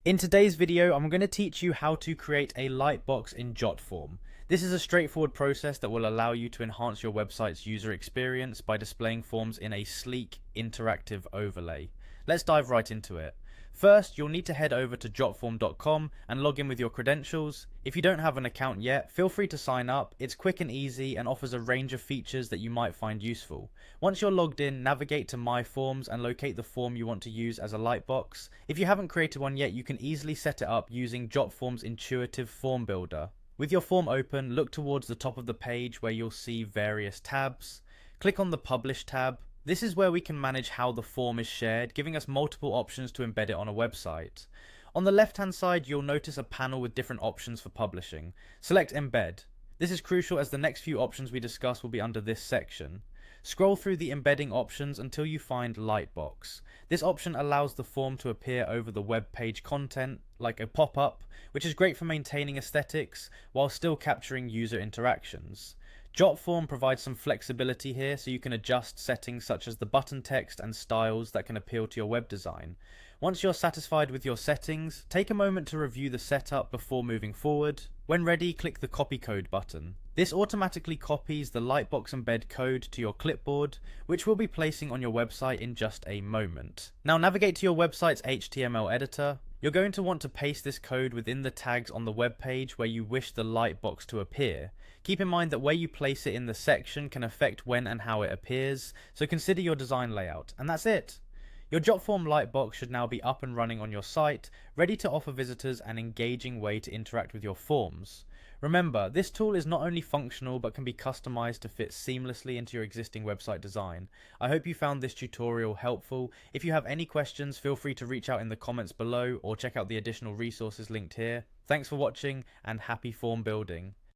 In today's video, I'm going to teach you how to create a Lightbox in Jotform. This is a straightforward process that will allow you to enhance your website's user experience by displaying forms in a sleek, interactive overlay. Let's dive right into it. First, you'll need to head over to jotform.com and log in with your credentials. If you don't have an account yet, feel free to sign up. It's quick and easy and offers a range of features that you might find useful. Once you're logged in, navigate to My Forms and locate the form you want to use as a Lightbox. If you haven't created one yet, you can easily set it up using Jotform's intuitive form builder. With your form open, look towards the top of the page where you'll see various tabs. Click on the Publish tab. This is where we can manage how the form is shared, giving us multiple options to embed it on a website. On the left hand side, you'll notice a panel with different options for publishing. Select Embed. This is crucial as the next few options we discuss will be under this section. Scroll through the embedding options until you find Lightbox. This option allows the form to appear over the web page content, like a pop-up, which is great for maintaining aesthetics while still capturing user interactions. Jotform provides some flexibility here, so you can adjust settings such as the button text and styles that can appeal to your web design. Once you're satisfied with your settings, take a moment to review the setup before moving forward. When ready, click the Copy Code button. This automatically copies the Lightbox embed code to your clipboard, which we'll be placing on your website in just a moment. Now navigate to your website's HTML editor. You're going to want to paste this code within the tags on the web page where you wish the Lightbox to appear. Keep in mind that where you place it in the section can affect when and how it appears, so consider your design layout. And that's it! Your Jotform Lightbox should now be up and running on your site, ready to offer visitors an engaging way to interact with your forms. Remember, this tool is not only functional but can be customized to fit seamlessly into your existing website design. I hope you found this tutorial helpful. If you have any questions, feel free to reach out in the comments below or check out the additional resources linked here. Thanks for watching and happy form building.